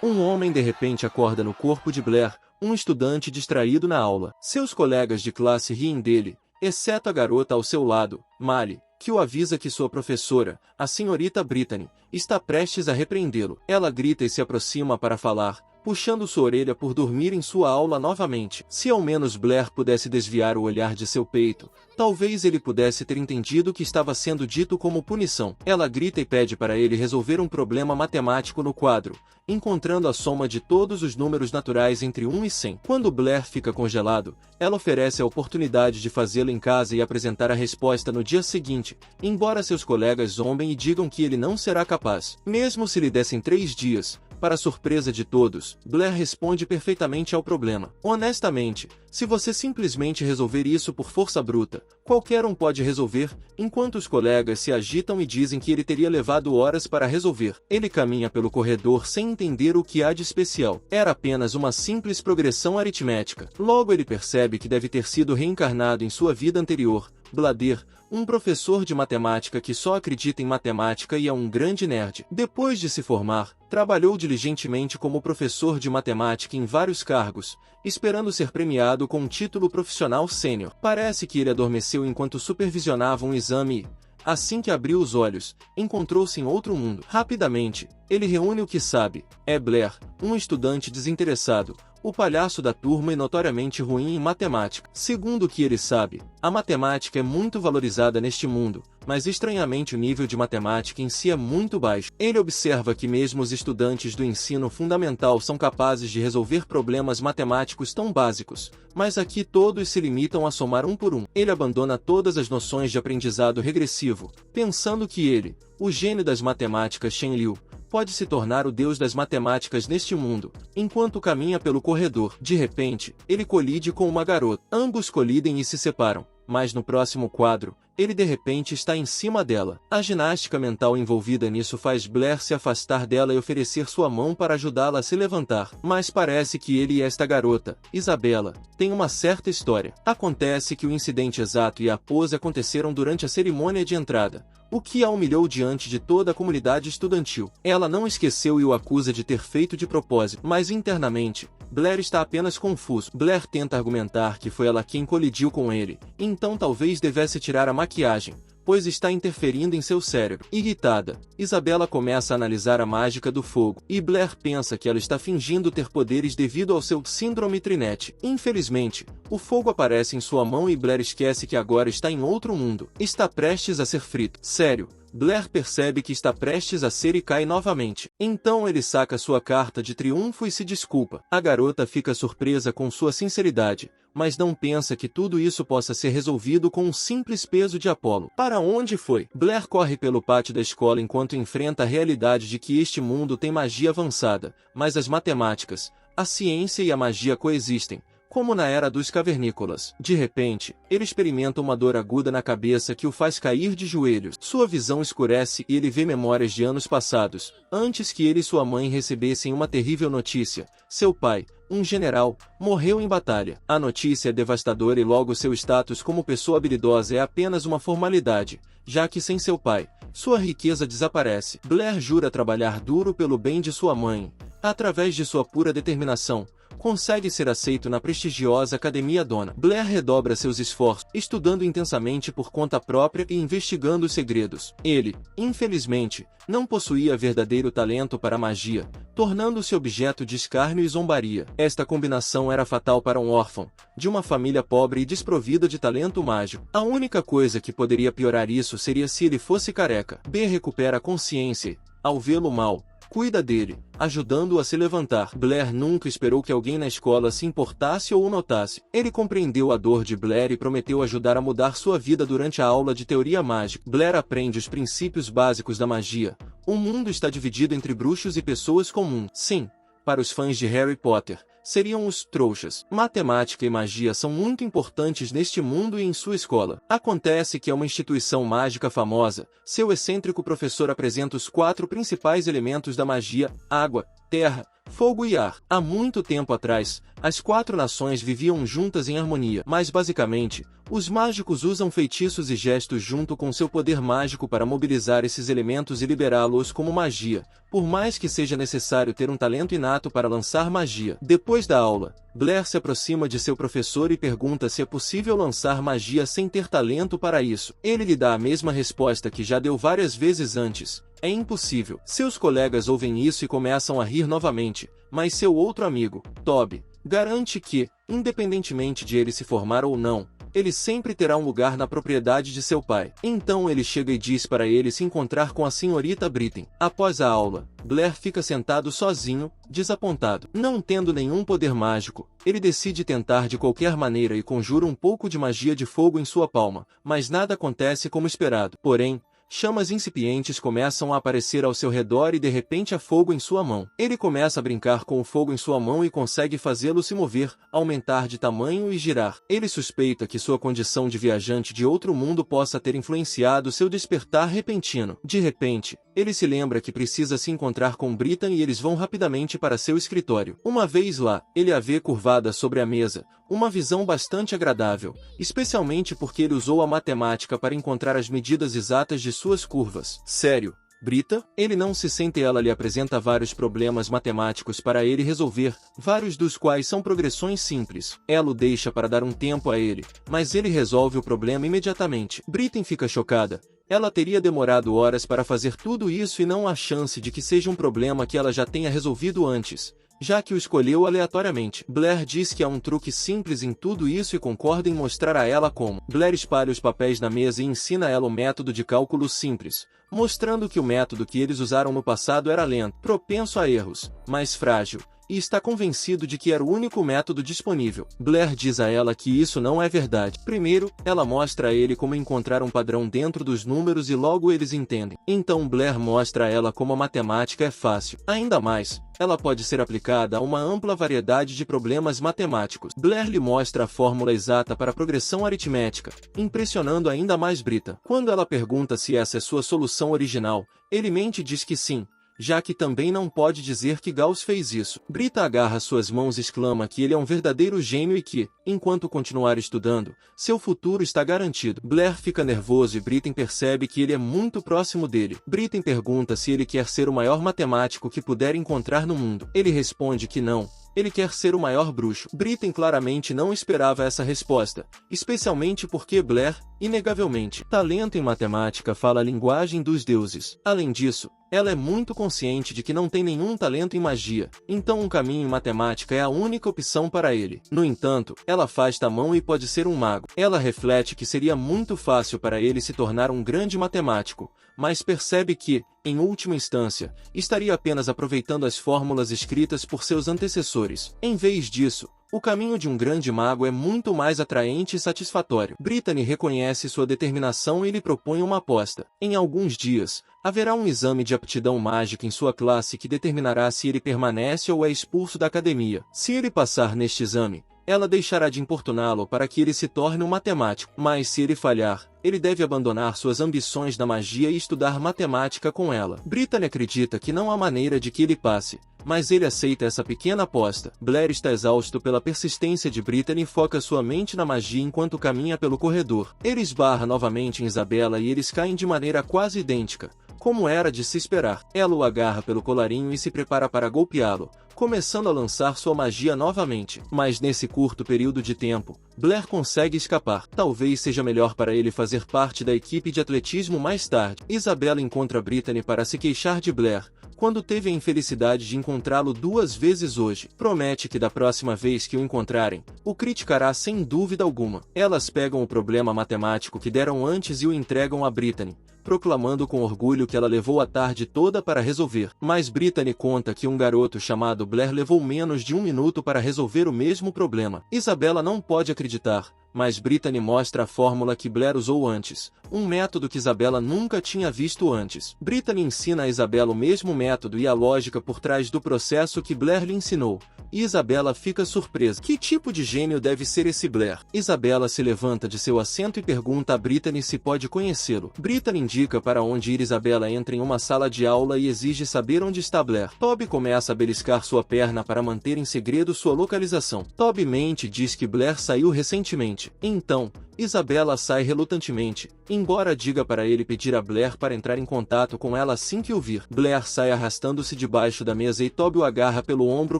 Um homem de repente acorda no corpo de Blair, um estudante distraído na aula. Seus colegas de classe riem dele, exceto a garota ao seu lado, Mali, que o avisa que sua professora, a senhorita Brittany, está prestes a repreendê-lo. Ela grita e se aproxima para falar, puxando sua orelha por dormir em sua aula novamente. Se ao menos Blair pudesse desviar o olhar de seu peito, talvez ele pudesse ter entendido o que estava sendo dito como punição. Ela grita e pede para ele resolver um problema matemático no quadro, encontrando a soma de todos os números naturais entre 1 e 100. Quando Blair fica congelado, ela oferece a oportunidade de fazê-lo em casa e apresentar a resposta no dia seguinte, embora seus colegas zombem e digam que ele não será capaz. Mesmo se lhe dessem 3 dias, para surpresa de todos, Blair responde perfeitamente ao problema. Honestamente, se você simplesmente resolver isso por força bruta, qualquer um pode resolver, enquanto os colegas se agitam e dizem que ele teria levado horas para resolver. Ele caminha pelo corredor sem entender o que há de especial. Era apenas uma simples progressão aritmética. Logo ele percebe que deve ter sido reencarnado em sua vida anterior, Blair, um professor de matemática que só acredita em matemática e é um grande nerd. Depois de se formar, trabalhou diligentemente como professor de matemática em vários cargos, esperando ser premiado com um título profissional sênior. Parece que ele adormeceu enquanto supervisionava um exame e, assim que abriu os olhos, encontrou-se em outro mundo. Rapidamente, ele reúne o que sabe. É Blair, um estudante desinteressado, o palhaço da turma e notoriamente ruim em matemática. Segundo o que ele sabe, a matemática é muito valorizada neste mundo, mas estranhamente o nível de matemática em si é muito baixo. Ele observa que mesmo os estudantes do ensino fundamental são capazes de resolver problemas matemáticos tão básicos, mas aqui todos se limitam a somar um por um. Ele abandona todas as noções de aprendizado regressivo, pensando que ele, o gênio das matemáticas Shen Liu, pode se tornar o deus das matemáticas neste mundo. Enquanto caminha pelo corredor, de repente, ele colide com uma garota. Ambos colidem e se separam, mas no próximo quadro, ele de repente está em cima dela. A ginástica mental envolvida nisso faz Blair se afastar dela e oferecer sua mão para ajudá-la a se levantar. Mas parece que ele e esta garota, Isabela, têm uma certa história. Acontece que o incidente exato e a pose aconteceram durante a cerimônia de entrada, o que a humilhou diante de toda a comunidade estudantil. Ela não esqueceu e o acusa de ter feito de propósito, mas internamente, Blair está apenas confuso. Blair tenta argumentar que foi ela quem colidiu com ele, então talvez devesse tirar a maquiagem, pois está interferindo em seu cérebro. Irritada, Isabela começa a analisar a mágica do fogo, e Blair pensa que ela está fingindo ter poderes devido ao seu síndrome Trinette. Infelizmente, o fogo aparece em sua mão e Blair esquece que agora está em outro mundo. Está prestes a ser frito. Sério. Blair percebe que está prestes a ser e cai novamente. Então ele saca sua carta de triunfo e se desculpa. A garota fica surpresa com sua sinceridade, mas não pensa que tudo isso possa ser resolvido com um simples peso de Apolo. Para onde foi? Blair corre pelo pátio da escola enquanto enfrenta a realidade de que este mundo tem magia avançada, mas as matemáticas, a ciência e a magia coexistem, como na era dos cavernícolas. De repente, ele experimenta uma dor aguda na cabeça que o faz cair de joelhos. Sua visão escurece e ele vê memórias de anos passados, antes que ele e sua mãe recebessem uma terrível notícia. Seu pai, um general, morreu em batalha. A notícia é devastadora e logo seu status como pessoa habilidosa é apenas uma formalidade, já que sem seu pai, sua riqueza desaparece. Blair jura trabalhar duro pelo bem de sua mãe. Através de sua pura determinação, consegue ser aceito na prestigiosa Academia Dona. Blair redobra seus esforços, estudando intensamente por conta própria e investigando os segredos. Ele, infelizmente, não possuía verdadeiro talento para a magia, tornando-se objeto de escárnio e zombaria. Esta combinação era fatal para um órfão, de uma família pobre e desprovida de talento mágico. A única coisa que poderia piorar isso seria se ele fosse careca. B recupera a consciência e, ao vê-lo mal, cuida dele, ajudando-o a se levantar. Blair nunca esperou que alguém na escola se importasse ou o notasse. Ele compreendeu a dor de Blair e prometeu ajudar a mudar sua vida durante a aula de teoria mágica. Blair aprende os princípios básicos da magia. O mundo está dividido entre bruxos e pessoas comuns. Sim, para os fãs de Harry Potter, seriam os trouxas. Matemática e magia são muito importantes neste mundo e em sua escola. Acontece que é uma instituição mágica famosa. Seu excêntrico professor apresenta os 4 principais elementos da magia: água, terra, fogo e ar. Há muito tempo atrás, as 4 nações viviam juntas em harmonia, mas basicamente, os mágicos usam feitiços e gestos junto com seu poder mágico para mobilizar esses elementos e liberá-los como magia, por mais que seja necessário ter um talento inato para lançar magia. Depois da aula, Blair se aproxima de seu professor e pergunta se é possível lançar magia sem ter talento para isso. Ele lhe dá a mesma resposta que já deu várias vezes antes. É impossível. Seus colegas ouvem isso e começam a rir novamente, mas seu outro amigo, Toby, garante que, independentemente de ele se formar ou não, ele sempre terá um lugar na propriedade de seu pai. Então ele chega e diz para ele se encontrar com a senhorita Britten. Após a aula, Blair fica sentado sozinho, desapontado. Não tendo nenhum poder mágico, ele decide tentar de qualquer maneira e conjura um pouco de magia de fogo em sua palma, mas nada acontece como esperado. Porém, chamas incipientes começam a aparecer ao seu redor e de repente há fogo em sua mão. Ele começa a brincar com o fogo em sua mão e consegue fazê-lo se mover, aumentar de tamanho e girar. Ele suspeita que sua condição de viajante de outro mundo possa ter influenciado seu despertar repentino. De repente, ele se lembra que precisa se encontrar com Britten e eles vão rapidamente para seu escritório. Uma vez lá, ele a vê curvada sobre a mesa, uma visão bastante agradável, especialmente porque ele usou a matemática para encontrar as medidas exatas de suas curvas. Sério, Brita? Ele não se sente. Ela lhe apresenta vários problemas matemáticos para ele resolver, vários dos quais são progressões simples. Ela o deixa para dar um tempo a ele, mas ele resolve o problema imediatamente. Britten fica chocada. Ela teria demorado horas para fazer tudo isso e não há chance de que seja um problema que ela já tenha resolvido antes, já que o escolheu aleatoriamente. Blair diz que há um truque simples em tudo isso e concorda em mostrar a ela como. Blair espalha os papéis na mesa e ensina a ela o método de cálculo simples, mostrando que o método que eles usaram no passado era lento, propenso a erros, mas frágil, e está convencido de que era o único método disponível. Blair diz a ela que isso não é verdade. Primeiro, ela mostra a ele como encontrar um padrão dentro dos números e logo eles entendem. Então Blair mostra a ela como a matemática é fácil. Ainda mais, ela pode ser aplicada a uma ampla variedade de problemas matemáticos. Blair lhe mostra a fórmula exata para a progressão aritmética, impressionando ainda mais Brita. Quando ela pergunta se essa é sua solução original, ele mente e diz que sim, já que também não pode dizer que Gauss fez isso. Brita agarra suas mãos e exclama que ele é um verdadeiro gênio e que, enquanto continuar estudando, seu futuro está garantido. Blair fica nervoso e Britten percebe que ele é muito próximo dele. Britten pergunta se ele quer ser o maior matemático que puder encontrar no mundo. Ele responde que não. Ele quer ser o maior bruxo. Britten claramente não esperava essa resposta, especialmente porque Blair, inegavelmente, talento em matemática, fala a linguagem dos deuses. Além disso, ela é muito consciente de que não tem nenhum talento em magia, então um caminho em matemática é a única opção para ele. No entanto, ela afasta a mão e pode ser um mago. Ela reflete que seria muito fácil para ele se tornar um grande matemático, mas percebe que, em última instância, estaria apenas aproveitando as fórmulas escritas por seus antecessores. Em vez disso, o caminho de um grande mago é muito mais atraente e satisfatório. Brittany reconhece sua determinação e lhe propõe uma aposta. Em alguns dias, haverá um exame de aptidão mágica em sua classe que determinará se ele permanece ou é expulso da academia. Se ele passar neste exame, ela deixará de importuná-lo para que ele se torne um matemático. Mas se ele falhar, ele deve abandonar suas ambições da magia e estudar matemática com ela. Brittany acredita que não há maneira de que ele passe, mas ele aceita essa pequena aposta. Blair está exausto pela persistência de Brittany e foca sua mente na magia enquanto caminha pelo corredor. Ele esbarra novamente em Isabella e eles caem de maneira quase idêntica, como era de se esperar. Ela o agarra pelo colarinho e se prepara para golpeá-lo, começando a lançar sua magia novamente. Mas nesse curto período de tempo, Blair consegue escapar. Talvez seja melhor para ele fazer parte da equipe de atletismo mais tarde. Isabella encontra Brittany para se queixar de Blair, quando teve a infelicidade de encontrá-lo 2 vezes hoje. Promete que da próxima vez que o encontrarem, o criticará sem dúvida alguma. Elas pegam o problema matemático que deram antes e o entregam a Brittany, proclamando com orgulho que ela levou a tarde toda para resolver. Mas Brittany conta que um garoto chamado Blair levou menos de 1 minuto para resolver o mesmo problema. Isabella não pode acreditar, mas Brittany mostra a fórmula que Blair usou antes, um método que Isabela nunca tinha visto antes. Brittany ensina a Isabela o mesmo método e a lógica por trás do processo que Blair lhe ensinou, e Isabela fica surpresa. Que tipo de gênio deve ser esse Blair? Isabela se levanta de seu assento e pergunta a Brittany se pode conhecê-lo. Brittany indica para onde ir. Isabela entra em uma sala de aula e exige saber onde está Blair. Toby começa a beliscar sua perna para manter em segredo sua localização. Toby mente e diz que Blair saiu recentemente. Então, Isabela sai relutantemente, embora diga para ele pedir a Blair para entrar em contato com ela assim que o vir. Blair sai arrastando-se debaixo da mesa e Toby o agarra pelo ombro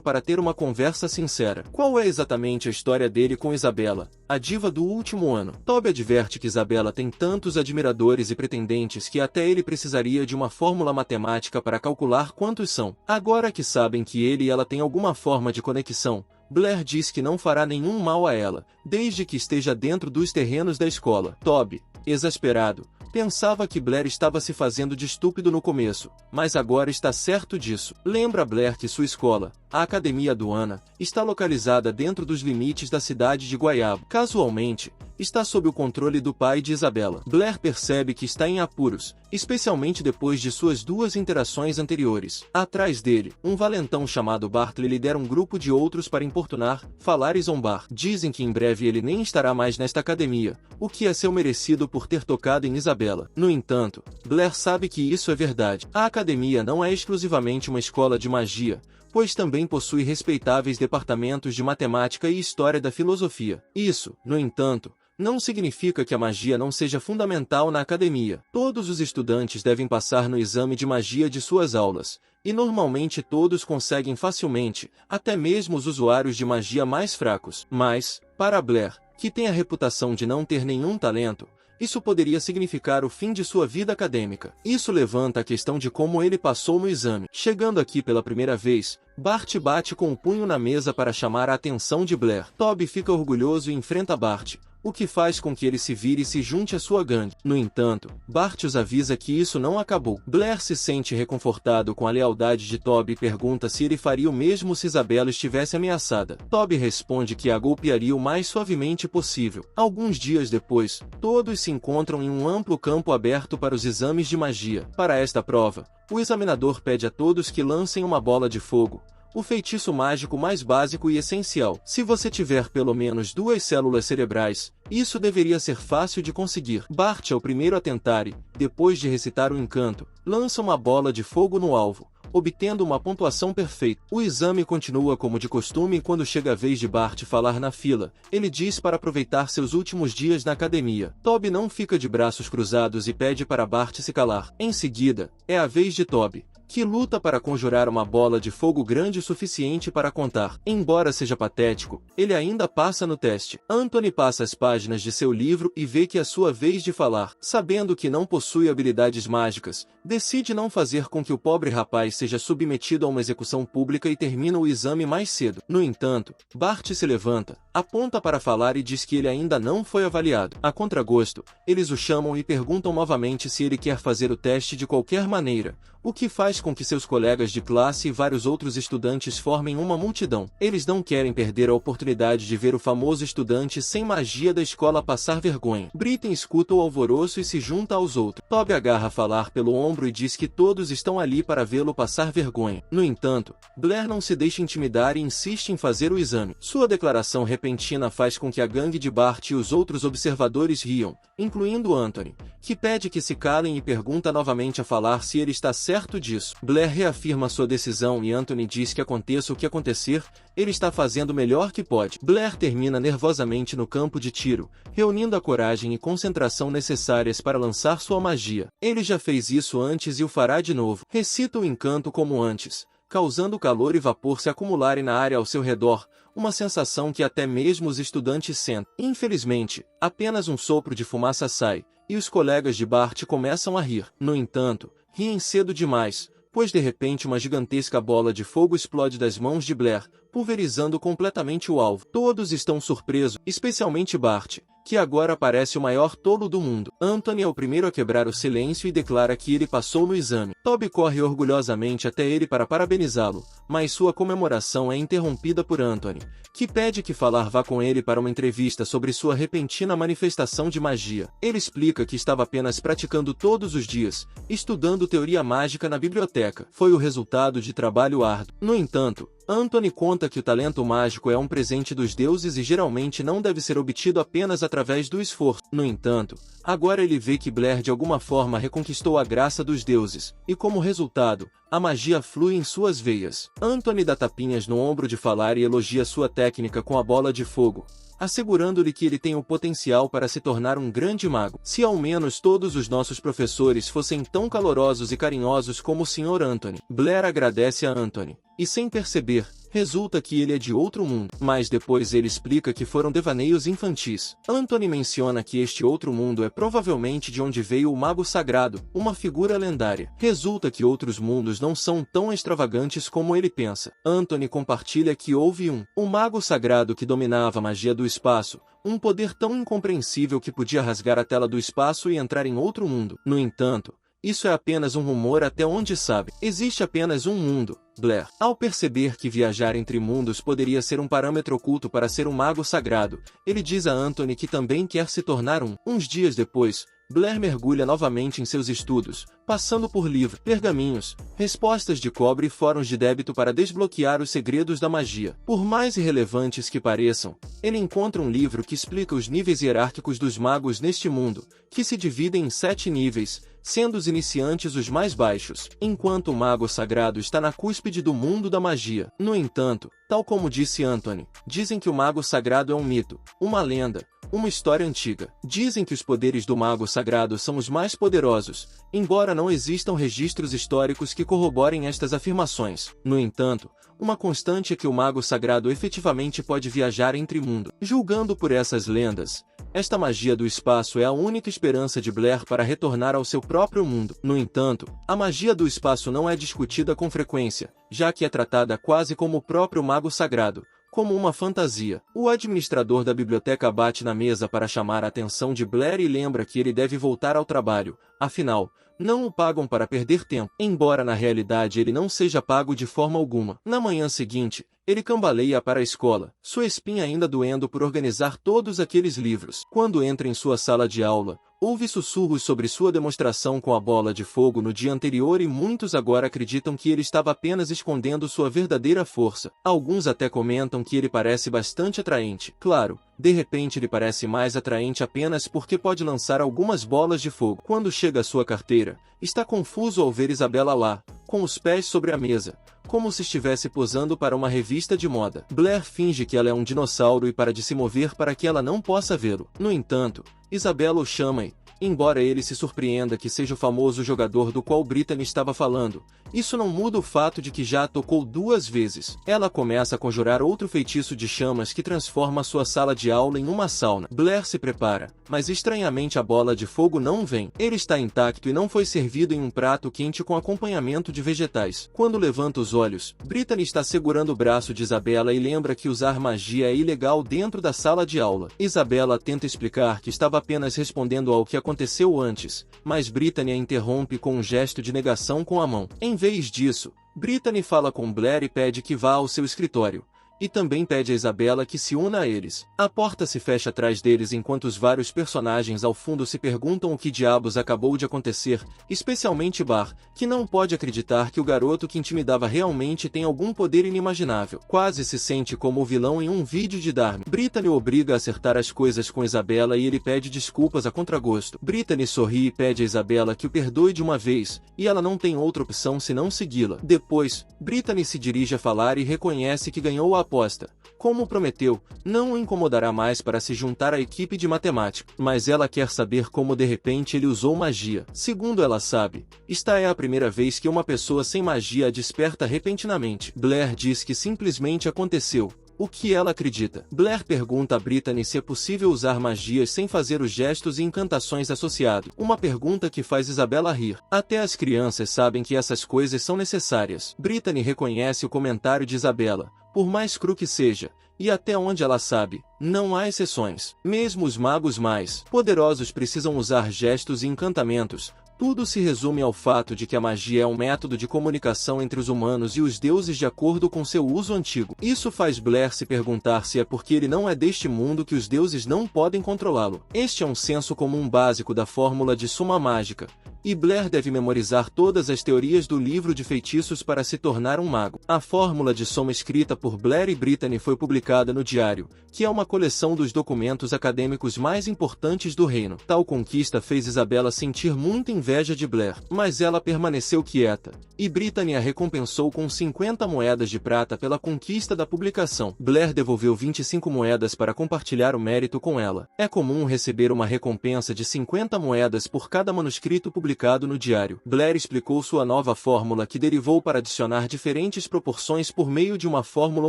para ter uma conversa sincera. Qual é exatamente a história dele com Isabela, a diva do último ano? Toby adverte que Isabela tem tantos admiradores e pretendentes que até ele precisaria de uma fórmula matemática para calcular quantos são. Agora que sabem que ele e ela têm alguma forma de conexão, Blair diz que não fará nenhum mal a ela, desde que esteja dentro dos terrenos da escola. Toby, exasperado, pensava que Blair estava se fazendo de estúpido no começo, mas agora está certo disso. Lembra Blair que sua escola, a Academia do Ana, está localizada dentro dos limites da cidade de Guaiabo. Casualmente, está sob o controle do pai de Isabela. Blair percebe que está em apuros, especialmente depois de suas duas interações anteriores. Atrás dele, um valentão chamado Bartley lidera um grupo de outros para importunar, falar e zombar. Dizem que em breve ele nem estará mais nesta academia, o que é seu merecido por ter tocado em Isabela. No entanto, Blair sabe que isso é verdade. A academia não é exclusivamente uma escola de magia, pois também possui respeitáveis departamentos de matemática e história da filosofia. Isso, no entanto, não significa que a magia não seja fundamental na academia. Todos os estudantes devem passar no exame de magia de suas aulas, e normalmente todos conseguem facilmente, até mesmo os usuários de magia mais fracos. Mas, para Blair, que tem a reputação de não ter nenhum talento, isso poderia significar o fim de sua vida acadêmica. Isso levanta a questão de como ele passou no exame. Chegando aqui pela primeira vez, Bart bate com o punho na mesa para chamar a atenção de Blair. Toby fica orgulhoso e enfrenta Bart, o que faz com que ele se vire e se junte à sua gangue. No entanto, Bart os avisa que isso não acabou. Blair se sente reconfortado com a lealdade de Toby e pergunta se ele faria o mesmo se Isabela estivesse ameaçada. Toby responde que a golpearia o mais suavemente possível. Alguns dias depois, todos se encontram em um amplo campo aberto para os exames de magia. Para esta prova, o examinador pede a todos que lancem uma bola de fogo, o feitiço mágico mais básico e essencial. Se você tiver pelo menos 2 células cerebrais, isso deveria ser fácil de conseguir. Bart é o primeiro a tentar e, depois de recitar o encanto, lança uma bola de fogo no alvo, obtendo uma pontuação perfeita. O exame continua como de costume e quando chega a vez de Bart falar na fila, ele diz para aproveitar seus últimos dias na academia. Toby não fica de braços cruzados e pede para Bart se calar. Em seguida, é a vez de Toby, que luta para conjurar uma bola de fogo grande o suficiente para contar. Embora seja patético, ele ainda passa no teste. Anthony passa as páginas de seu livro e vê que é sua vez de falar. Sabendo que não possui habilidades mágicas, decide não fazer com que o pobre rapaz seja submetido a uma execução pública e termina o exame mais cedo. No entanto, Bart se levanta, aponta para falar e diz que ele ainda não foi avaliado. A contragosto, eles o chamam e perguntam novamente se ele quer fazer o teste de qualquer maneira, o que faz com que seus colegas de classe e vários outros estudantes formem uma multidão. Eles não querem perder a oportunidade de ver o famoso estudante sem magia da escola passar vergonha. Brittany escuta o alvoroço e se junta aos outros. Toby agarra a falar pelo ombro e diz que todos estão ali para vê-lo passar vergonha. No entanto, Blair não se deixa intimidar e insiste em fazer o exame. Sua declaração repentina faz com que a gangue de Bart e os outros observadores riam, incluindo Anthony, que pede que se calem e pergunta novamente a falar se ele está certo disso. Blair reafirma sua decisão e Anthony diz que aconteça o que acontecer, ele está fazendo o melhor que pode. Blair termina nervosamente no campo de tiro, reunindo a coragem e concentração necessárias para lançar sua magia. Ele já fez isso antes e o fará de novo. Recita o encanto como antes, causando calor e vapor se acumularem na área ao seu redor, uma sensação que até mesmo os estudantes sentem. Infelizmente, apenas um sopro de fumaça sai, e os colegas de Bart começam a rir. No entanto, riem cedo demais, pois de repente uma gigantesca bola de fogo explode das mãos de Blair, pulverizando completamente o alvo. Todos estão surpresos, especialmente Bart, que agora parece o maior tolo do mundo. Anthony é o primeiro a quebrar o silêncio e declara que ele passou no exame. Toby corre orgulhosamente até ele para parabenizá-lo, mas sua comemoração é interrompida por Anthony, que pede que Falar vá com ele para uma entrevista sobre sua repentina manifestação de magia. Ele explica que estava apenas praticando todos os dias, estudando teoria mágica na biblioteca. Foi o resultado de trabalho árduo. No entanto, Anthony conta que o talento mágico é um presente dos deuses e geralmente não deve ser obtido apenas através do esforço. No entanto, agora ele vê que Blair de alguma forma reconquistou a graça dos deuses, e como resultado, a magia flui em suas veias. Anthony dá tapinhas no ombro de Falar e elogia sua técnica com a bola de fogo, assegurando-lhe que ele tem o potencial para se tornar um grande mago. Se ao menos todos os nossos professores fossem tão calorosos e carinhosos como o Sr. Anthony. Blair agradece a Anthony, e sem perceber, resulta que ele é de outro mundo. Mas depois ele explica que foram devaneios infantis. Anthony menciona que este outro mundo é provavelmente de onde veio o Mago Sagrado, uma figura lendária. Resulta que outros mundos não são tão extravagantes como ele pensa. Anthony compartilha que houve o Mago Sagrado que dominava a magia do espaço, um poder tão incompreensível que podia rasgar a tela do espaço e entrar em outro mundo. No entanto, isso é apenas um rumor até onde sabe. Existe apenas um mundo, Blair. Ao perceber que viajar entre mundos poderia ser um parâmetro oculto para ser um mago sagrado, ele diz a Anthony que também quer se tornar um. Uns dias depois, Blair mergulha novamente em seus estudos, passando por livros, pergaminhos, respostas de cobre e fóruns de débito para desbloquear os segredos da magia. Por mais irrelevantes que pareçam, ele encontra um livro que explica os níveis hierárquicos dos magos neste mundo, que se dividem em 7 níveis, sendo os iniciantes os mais baixos, enquanto o mago sagrado está na cúspide do mundo da magia. No entanto, tal como disse Anthony, dizem que o mago sagrado é um mito, uma lenda, uma história antiga. Dizem que os poderes do mago sagrado são os mais poderosos, embora não existam registros históricos que corroborem estas afirmações. No entanto, uma constante é que o mago sagrado efetivamente pode viajar entre mundos. Julgando por essas lendas, esta magia do espaço é a única esperança de Blair para retornar ao seu próprio mundo. No entanto, a magia do espaço não é discutida com frequência, já que é tratada quase como o próprio mago sagrado, como uma fantasia. O administrador da biblioteca bate na mesa para chamar a atenção de Blair e lembra que ele deve voltar ao trabalho, afinal, não o pagam para perder tempo, embora na realidade ele não seja pago de forma alguma. Na manhã seguinte, ele cambaleia para a escola, sua espinha ainda doendo por organizar todos aqueles livros. Quando entra em sua sala de aula, houve sussurros sobre sua demonstração com a bola de fogo no dia anterior e muitos agora acreditam que ele estava apenas escondendo sua verdadeira força. Alguns até comentam que ele parece bastante atraente. Claro, de repente ele parece mais atraente apenas porque pode lançar algumas bolas de fogo. Quando chega a sua carteira, está confuso ao ver Isabela lá, com os pés sobre a mesa, como se estivesse posando para uma revista de moda. Blair finge que ela é um dinossauro e para de se mover para que ela não possa vê-lo. No entanto, Isabela o chama e, embora ele se surpreenda que seja o famoso jogador do qual Brittany estava falando, isso não muda o fato de que já a tocou 2 vezes. Ela começa a conjurar outro feitiço de chamas que transforma sua sala de aula em uma sauna. Blair se prepara, mas estranhamente a bola de fogo não vem. Ele está intacto e não foi servido em um prato quente com acompanhamento de vegetais. Quando levanta os olhos, Brittany está segurando o braço de Isabela e lembra que usar magia é ilegal dentro da sala de aula. Isabela tenta explicar que estava apenas respondendo ao que aconteceu antes, mas Brittany a interrompe com um gesto de negação com a mão. Em vez disso, Brittany fala com Blair e pede que vá ao seu escritório, e também pede a Isabela que se una a eles. A porta se fecha atrás deles enquanto os vários personagens ao fundo se perguntam o que diabos acabou de acontecer, especialmente Bar, que não pode acreditar que o garoto que intimidava realmente tem algum poder inimaginável. Quase se sente como o vilão em um vídeo de Dharma. Brittany o obriga a acertar as coisas com Isabela e ele pede desculpas a contragosto. Brittany sorri e pede a Isabela que o perdoe de uma vez, e ela não tem outra opção senão segui-la. Depois, Brittany se dirige a Falar e reconhece que ganhou a aposta. Como prometeu, não o incomodará mais para se juntar à equipe de matemática. Mas ela quer saber como de repente ele usou magia. Segundo ela sabe, esta é a primeira vez que uma pessoa sem magia a desperta repentinamente. Blair diz que simplesmente aconteceu. O que ela acredita? Blair pergunta a Brittany se é possível usar magias sem fazer os gestos e encantações associados. Uma pergunta que faz Isabela rir. Até as crianças sabem que essas coisas são necessárias. Brittany reconhece o comentário de Isabela. Por mais cru que seja, e até onde ela sabe, não há exceções. Mesmo os magos mais poderosos precisam usar gestos e encantamentos. Tudo se resume ao fato de que a magia é um método de comunicação entre os humanos e os deuses de acordo com seu uso antigo. Isso faz Blair se perguntar se é porque ele não é deste mundo que os deuses não podem controlá-lo. Este é um senso comum básico da fórmula de suma mágica, e Blair deve memorizar todas as teorias do livro de feitiços para se tornar um mago. A fórmula de soma escrita por Blair e Brittany foi publicada no Diário, que é uma coleção dos documentos acadêmicos mais importantes do reino. Tal conquista fez Isabella sentir muita inveja de Blair, mas ela permaneceu quieta, e Brittany a recompensou com 50 moedas de prata pela conquista da publicação. Blair devolveu 25 moedas para compartilhar o mérito com ela. É comum receber uma recompensa de 50 moedas por cada manuscrito publicado no Diário. Blair explicou sua nova fórmula que derivou para adicionar diferentes proporções por meio de uma fórmula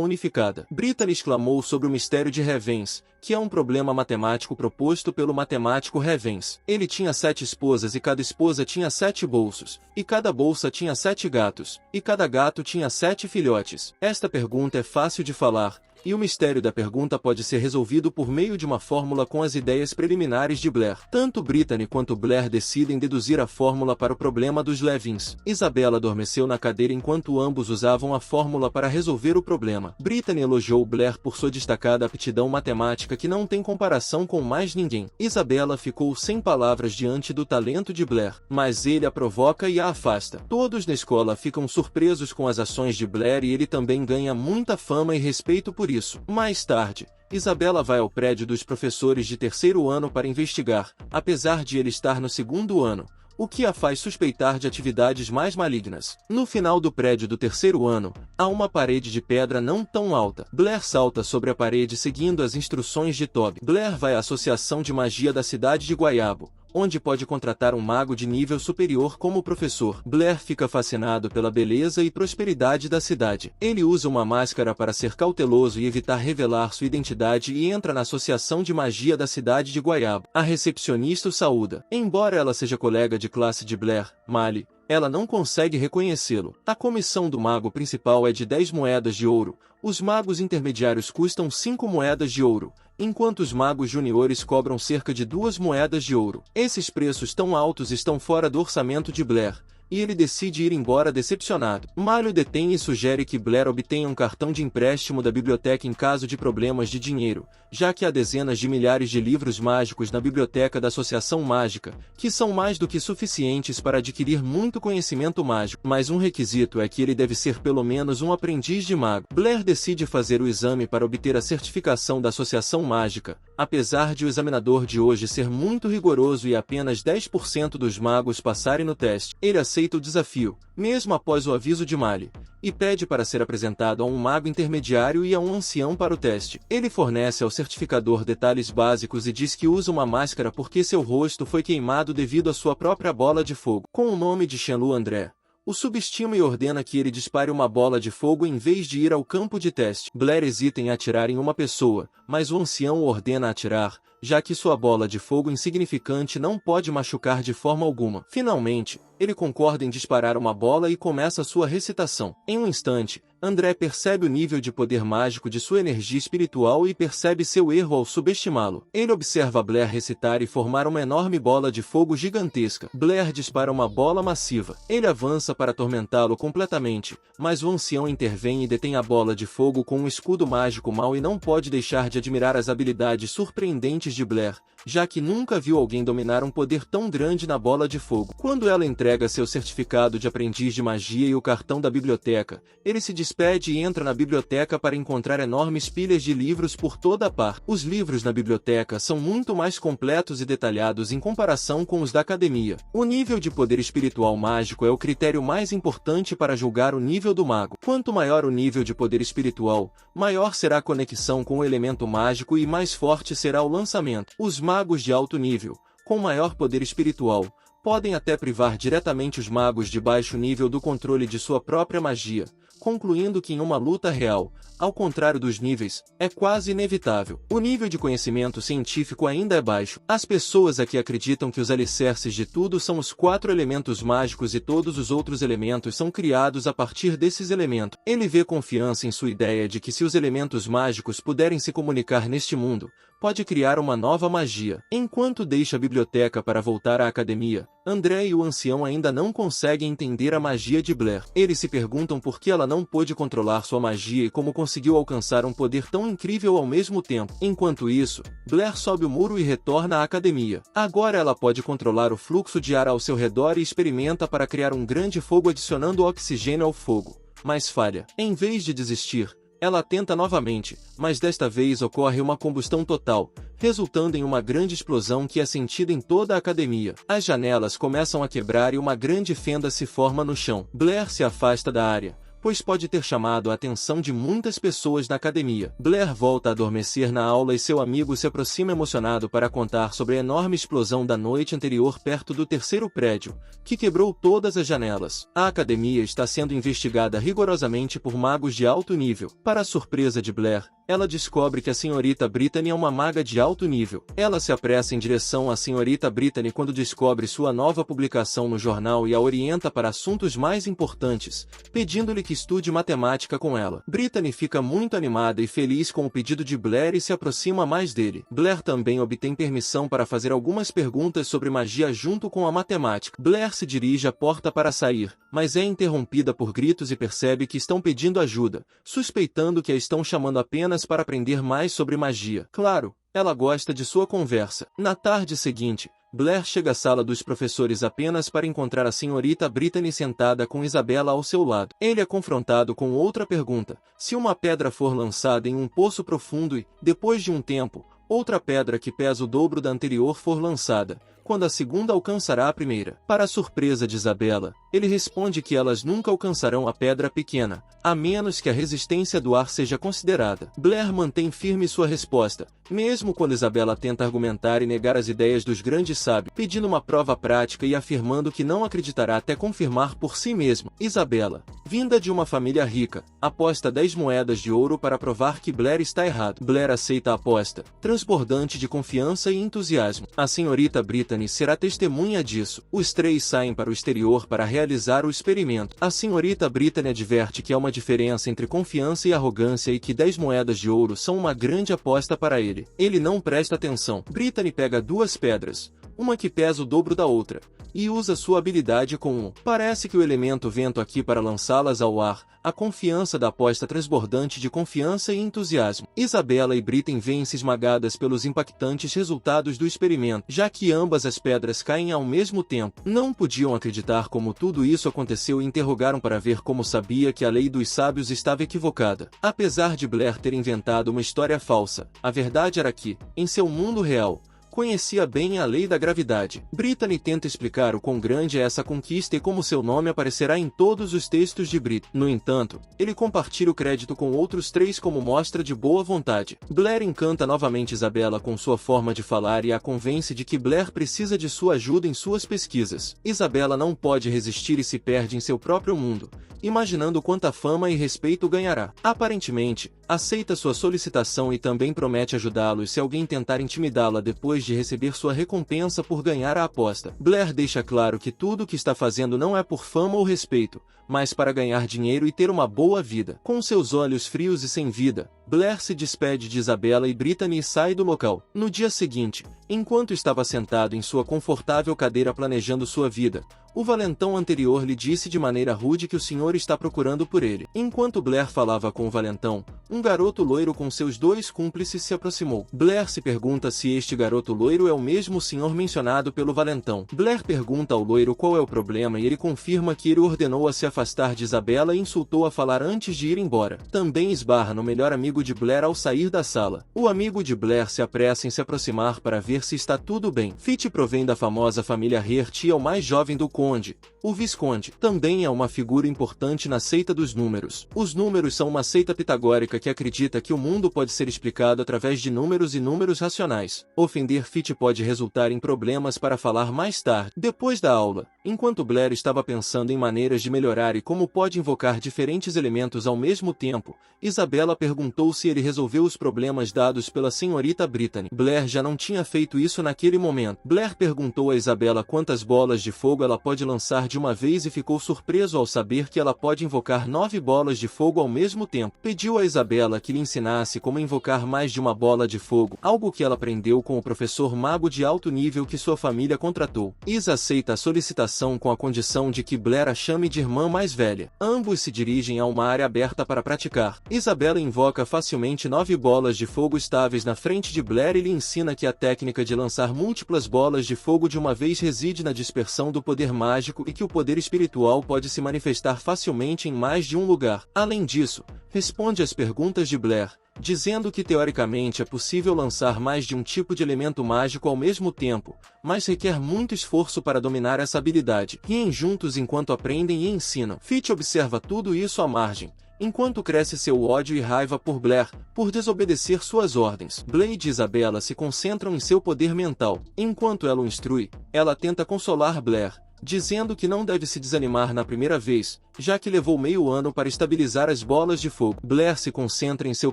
unificada. Brittany exclamou sobre o mistério de Revens, que é um problema matemático proposto pelo matemático Revens. Ele tinha 7 esposas e cada esposa tinha 7 bolsos, e cada bolsa tinha 7 gatos, e cada gato tinha 7 filhotes. Esta pergunta é fácil de falar, e o mistério da pergunta pode ser resolvido por meio de uma fórmula com as ideias preliminares de Blair. Tanto Brittany quanto Blair decidem deduzir a fórmula para o problema dos Levins. Isabella adormeceu na cadeira enquanto ambos usavam a fórmula para resolver o problema. Brittany elogiou Blair por sua destacada aptidão matemática que não tem comparação com mais ninguém. Isabella ficou sem palavras diante do talento de Blair, mas ele a provoca e a afasta. Todos na escola ficam surpresos com as ações de Blair e ele também ganha muita fama e respeito por isso. Mais tarde, Isabella vai ao prédio dos professores de terceiro ano para investigar, apesar de ele estar no segundo ano, o que a faz suspeitar de atividades mais malignas. No final do prédio do terceiro ano, há uma parede de pedra não tão alta. Blair salta sobre a parede seguindo as instruções de Toby. Blair vai à Associação de Magia da cidade de Guaiabo, onde pode contratar um mago de nível superior como professor. Blair fica fascinado pela beleza e prosperidade da cidade. Ele usa uma máscara para ser cauteloso e evitar revelar sua identidade e entra na Associação de Magia da cidade de Guaiabo. A recepcionista o saúda. Embora ela seja colega de classe de Blair, Mali, ela não consegue reconhecê-lo. A comissão do mago principal é de 10 moedas de ouro. Os magos intermediários custam 5 moedas de ouro, enquanto os magos juniores cobram cerca de 2 moedas de ouro. Esses preços tão altos estão fora do orçamento de Blair, e ele decide ir embora decepcionado. Malho detém e sugere que Blair obtenha um cartão de empréstimo da biblioteca em caso de problemas de dinheiro, já que há dezenas de milhares de livros mágicos na biblioteca da Associação Mágica, que são mais do que suficientes para adquirir muito conhecimento mágico. Mas um requisito é que ele deve ser pelo menos um aprendiz de mago. Blair decide fazer o exame para obter a certificação da Associação Mágica, apesar de o examinador de hoje ser muito rigoroso e apenas 10% dos magos passarem no teste. Ele aceita o desafio, mesmo após o aviso de Mali, e pede para ser apresentado a um mago intermediário e a um ancião para o teste. Ele fornece ao certificador detalhes básicos e diz que usa uma máscara porque seu rosto foi queimado devido à sua própria bola de fogo. Com o nome de Shenlu André, o subestima e ordena que ele dispare uma bola de fogo em vez de ir ao campo de teste. Blair hesita em atirar em uma pessoa, mas o ancião o ordena atirar, já que sua bola de fogo insignificante não pode machucar de forma alguma. Finalmente, ele concorda em disparar uma bola e começa sua recitação. Em um instante, André percebe o nível de poder mágico de sua energia espiritual e percebe seu erro ao subestimá-lo. Ele observa Blair recitar e formar uma enorme bola de fogo gigantesca. Blair dispara uma bola massiva. Ele avança para atormentá-lo completamente, mas o ancião intervém e detém a bola de fogo com um escudo mágico mau e não pode deixar de admirar as habilidades surpreendentes de Blair, já que nunca viu alguém dominar um poder tão grande na bola de fogo. Quando ela entrega seu certificado de aprendiz de magia e o cartão da biblioteca, ele se despede e entra na biblioteca para encontrar enormes pilhas de livros por toda a parte. Os livros na biblioteca são muito mais completos e detalhados em comparação com os da academia. O nível de poder espiritual mágico é o critério mais importante para julgar o nível do mago. Quanto maior o nível de poder espiritual, maior será a conexão com o elemento mágico e mais forte será o lançamento. Os magos de alto nível, com maior poder espiritual, podem até privar diretamente os magos de baixo nível do controle de sua própria magia, concluindo que em uma luta real, ao contrário dos níveis, é quase inevitável. O nível de conhecimento científico ainda é baixo. As pessoas aqui acreditam que os alicerces de tudo são os 4 elementos mágicos e todos os outros elementos são criados a partir desses elementos. Ele vê confiança em sua ideia de que se os elementos mágicos puderem se comunicar neste mundo, pode criar uma nova magia. Enquanto deixa a biblioteca para voltar à academia, André e o ancião ainda não conseguem entender a magia de Blair. Eles se perguntam por que ela não pôde controlar sua magia e como conseguiu alcançar um poder tão incrível ao mesmo tempo. Enquanto isso, Blair sobe o muro e retorna à academia. Agora ela pode controlar o fluxo de ar ao seu redor e experimenta para criar um grande fogo adicionando oxigênio ao fogo. Mas falha. Em vez de desistir, ela tenta novamente, mas desta vez ocorre uma combustão total, resultando em uma grande explosão que é sentida em toda a academia. As janelas começam a quebrar e uma grande fenda se forma no chão. Blair se afasta da área, pois pode ter chamado a atenção de muitas pessoas na academia. Blair volta a adormecer na aula e seu amigo se aproxima emocionado para contar sobre a enorme explosão da noite anterior perto do 3º prédio, que quebrou todas as janelas. A academia está sendo investigada rigorosamente por magos de alto nível. Para a surpresa de Blair, ela descobre que a senhorita Brittany é uma maga de alto nível. Ela se apressa em direção à senhorita Brittany quando descobre sua nova publicação no jornal e a orienta para assuntos mais importantes, pedindo-lhe que estude matemática com ela. Brittany fica muito animada e feliz com o pedido de Blair e se aproxima mais dele. Blair também obtém permissão para fazer algumas perguntas sobre magia junto com a matemática. Blair se dirige à porta para sair, mas é interrompida por gritos e percebe que estão pedindo ajuda, suspeitando que a estão chamando apenas para aprender mais sobre magia. Claro, ela gosta de sua conversa. Na tarde seguinte, Blair chega à sala dos professores apenas para encontrar a senhorita Brittany sentada com Isabela ao seu lado. Ele é confrontado com outra pergunta: se uma pedra for lançada em um poço profundo e, depois de um tempo, outra pedra que pesa o dobro da anterior for lançada, quando a segunda alcançará a primeira? Para a surpresa de Isabela, ele responde que elas nunca alcançarão a pedra pequena, a menos que a resistência do ar seja considerada. Blair mantém firme sua resposta, mesmo quando Isabela tenta argumentar e negar as ideias dos grandes sábios, pedindo uma prova prática e afirmando que não acreditará até confirmar por si mesmo. Isabela, vinda de uma família rica, aposta 10 moedas de ouro para provar que Blair está errado. Blair aceita a aposta, transbordante de confiança e entusiasmo. A senhorita Brittany será testemunha disso. Os 3 saem para o exterior para realizar o experimento. A senhorita Brittany adverte que há uma diferença entre confiança e arrogância e que 10 moedas de ouro são uma grande aposta para ele. Ele não presta atenção. Brittany pega 2 pedras, uma que pesa o dobro da outra, e usa sua habilidade com um. Parece que o elemento vento aqui para lançá-las ao ar, a confiança da aposta transbordante de confiança e entusiasmo. Isabela e Brittany veem-se esmagadas pelos impactantes resultados do experimento, já que ambas as pedras caem ao mesmo tempo. Não podiam acreditar como tudo isso aconteceu e interrogaram para ver como sabia que a lei dos sábios estava equivocada. Apesar de Blair ter inventado uma história falsa, a verdade era que, em seu mundo real, conhecia bem a lei da gravidade. Brittany tenta explicar o quão grande é essa conquista e como seu nome aparecerá em todos os textos de Brittany. No entanto, ele compartilha o crédito com outros 3 como mostra de boa vontade. Blair encanta novamente Isabela com sua forma de falar e a convence de que Blair precisa de sua ajuda em suas pesquisas. Isabela não pode resistir e se perde em seu próprio mundo, imaginando quanta fama e respeito ganhará. Aparentemente, aceita sua solicitação e também promete ajudá-lo se alguém tentar intimidá-la depois de receber sua recompensa por ganhar a aposta. Blair deixa claro que tudo o que está fazendo não é por fama ou respeito, mas para ganhar dinheiro e ter uma boa vida. Com seus olhos frios e sem vida, Blair se despede de Isabela e Brittany e sai do local. No dia seguinte, enquanto estava sentado em sua confortável cadeira planejando sua vida, o valentão anterior lhe disse de maneira rude que o senhor está procurando por ele. Enquanto Blair falava com o valentão, um garoto loiro com seus 2 cúmplices se aproximou. Blair se pergunta se este garoto loiro é o mesmo senhor mencionado pelo valentão. Blair pergunta ao loiro qual é o problema e ele confirma que ele ordenou a se afastar de Isabela e insultou a falar antes de ir embora. Também esbarra no melhor amigo de Blair ao sair da sala. O amigo de Blair se apressa em se aproximar para ver se está tudo bem. Fitch provém da famosa família Hearst e é o mais jovem do cônjuge Visconde. O Visconde também é uma figura importante na seita dos números. Os números são uma seita pitagórica que acredita que o mundo pode ser explicado através de números e números racionais. Ofender Fitch pode resultar em problemas para falar mais tarde. Depois da aula, enquanto Blair estava pensando em maneiras de melhorar e como pode invocar diferentes elementos ao mesmo tempo, Isabella perguntou se ele resolveu os problemas dados pela senhorita Brittany. Blair já não tinha feito isso naquele momento. Blair perguntou a Isabella quantas bolas de fogo ela pode lançar de uma vez e ficou surpreso ao saber que ela pode invocar 9 bolas de fogo ao mesmo tempo. Pediu a Isabella que lhe ensinasse como invocar mais de uma bola de fogo, algo que ela aprendeu com o professor mago de alto nível que sua família contratou. Isa aceita a solicitação com a condição de que Blair a chame de irmã mais velha. Ambos se dirigem a uma área aberta para praticar. Isabella invoca facilmente 9 bolas de fogo estáveis na frente de Blair e lhe ensina que a técnica de lançar múltiplas bolas de fogo de uma vez reside na dispersão do poder mágico e que o poder espiritual pode se manifestar facilmente em mais de um lugar. Além disso, responde às perguntas de Blair, dizendo que teoricamente é possível lançar mais de um tipo de elemento mágico ao mesmo tempo, mas requer muito esforço para dominar essa habilidade. Riem juntos enquanto aprendem e ensinam. Fitch observa tudo isso à margem, enquanto cresce seu ódio e raiva por Blair, por desobedecer suas ordens. Blade e Isabella se concentram em seu poder mental. Enquanto ela o instrui, ela tenta consolar Blair, dizendo que não deve se desanimar na primeira vez, já que levou meio ano para estabilizar as bolas de fogo. Blair se concentra em seu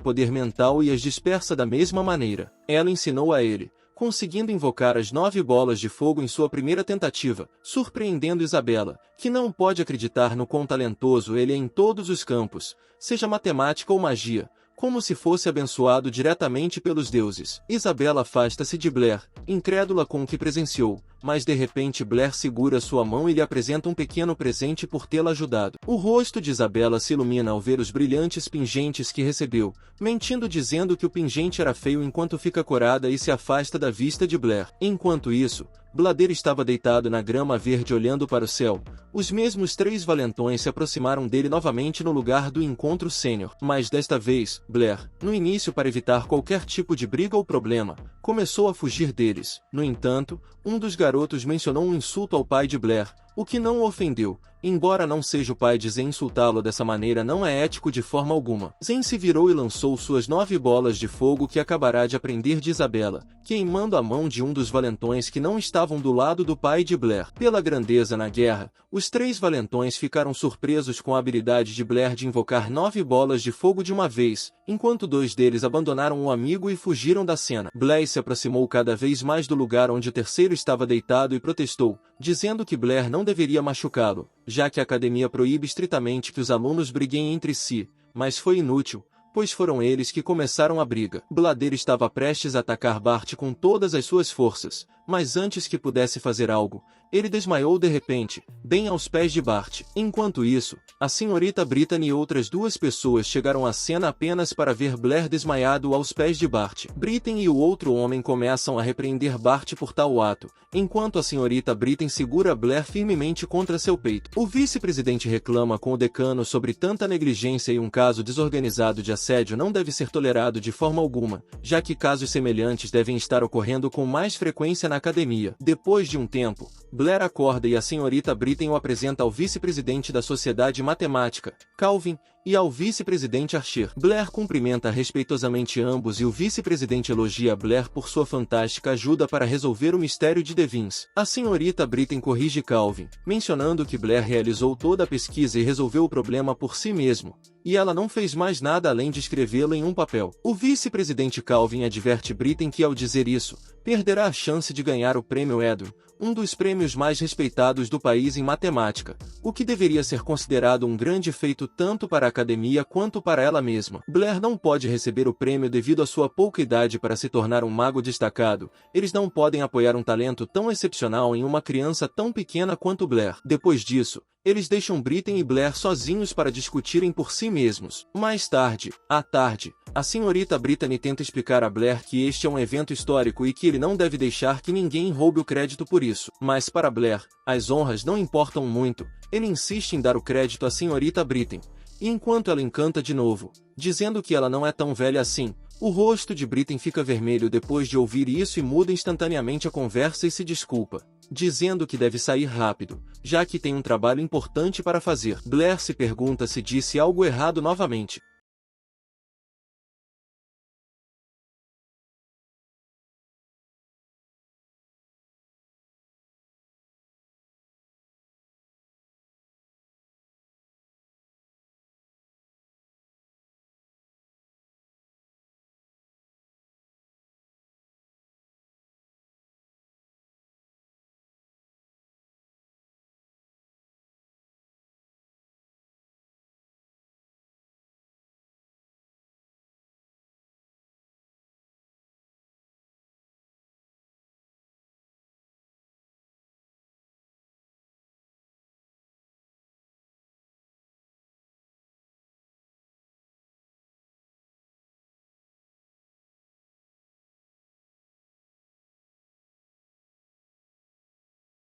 poder mental e as dispersa da mesma maneira. Ela ensinou a ele, conseguindo invocar as 9 bolas de fogo em sua primeira tentativa, surpreendendo Isabella, que não pode acreditar no quão talentoso ele é em todos os campos, seja matemática ou magia, como se fosse abençoado diretamente pelos deuses. Isabella afasta-se de Blair, incrédula com o que presenciou, mas de repente Blair segura sua mão e lhe apresenta um pequeno presente por tê-la ajudado. O rosto de Isabella se ilumina ao ver os brilhantes pingentes que recebeu, mentindo dizendo que o pingente era feio enquanto fica corada e se afasta da vista de Blair. Enquanto isso, Blair estava deitado na grama verde olhando para o céu. Os mesmos 3 valentões se aproximaram dele novamente no lugar do encontro sênior. Mas desta vez, Blair, no início para evitar qualquer tipo de briga ou problema, começou a fugir deles. No entanto, um dos garotos mencionou um insulto ao pai de Blair, o que não o ofendeu. Embora não seja o pai de Zen, insultá-lo dessa maneira não é ético de forma alguma. Zen se virou e lançou suas 9 bolas de fogo que acabará de aprender de Isabella, queimando a mão de um dos valentões que não estavam do lado do pai de Blair. Pela grandeza na guerra, os 3 valentões ficaram surpresos com a habilidade de Blair de invocar 9 bolas de fogo de uma vez, enquanto 2 deles abandonaram o amigo e fugiram da cena. Blair se aproximou cada vez mais do lugar onde o terceiro estava deitado e protestou, dizendo que Blair não deveria machucá-lo, já que a academia proíbe estritamente que os alunos briguem entre si, mas foi inútil, pois foram eles que começaram a briga. Blair estava prestes a atacar Bart com todas as suas forças, mas antes que pudesse fazer algo, ele desmaiou de repente, bem aos pés de Bart. Enquanto isso, a senhorita Brittany e outras 2 pessoas chegaram à cena apenas para ver Blair desmaiado aos pés de Bart. Brittany e o outro homem começam a repreender Bart por tal ato, enquanto a senhorita Brittany segura Blair firmemente contra seu peito. O vice-presidente reclama com o decano sobre tanta negligência e um caso desorganizado de assédio não deve ser tolerado de forma alguma, já que casos semelhantes devem estar ocorrendo com mais frequência na academia. Depois de um tempo, Blair acorda e a senhorita Brittany o apresenta ao vice-presidente da Sociedade Matemática, Calvin, e ao vice-presidente Archer. Blair cumprimenta respeitosamente ambos e o vice-presidente elogia Blair por sua fantástica ajuda para resolver o mistério de Devins. A senhorita Brittany corrige Calvin, mencionando que Blair realizou toda a pesquisa e resolveu o problema por si mesmo, e ela não fez mais nada além de escrevê-lo em um papel. O vice-presidente Calvin adverte Brittany que ao dizer isso, perderá a chance de ganhar o prêmio Edwin, um dos prêmios mais respeitados do país em matemática, o que deveria ser considerado um grande feito tanto para a academia quanto para ela mesma. Blair não pode receber o prêmio devido à sua pouca idade para se tornar um mago destacado. Eles não podem apoiar um talento tão excepcional em uma criança tão pequena quanto Blair. Depois disso, eles deixam Brittany e Blair sozinhos para discutirem por si mesmos. Mais tarde, à tarde, a senhorita Brittany tenta explicar a Blair que este é um evento histórico e que ele não deve deixar que ninguém roube o crédito por isso. Mas para Blair, as honras não importam muito. Ele insiste em dar o crédito à senhorita Brittany. E enquanto ela encanta de novo, dizendo que ela não é tão velha assim, o rosto de Brittany fica vermelho depois de ouvir isso e muda instantaneamente a conversa e se desculpa, dizendo que deve sair rápido, já que tem um trabalho importante para fazer. Blair se pergunta se disse algo errado novamente.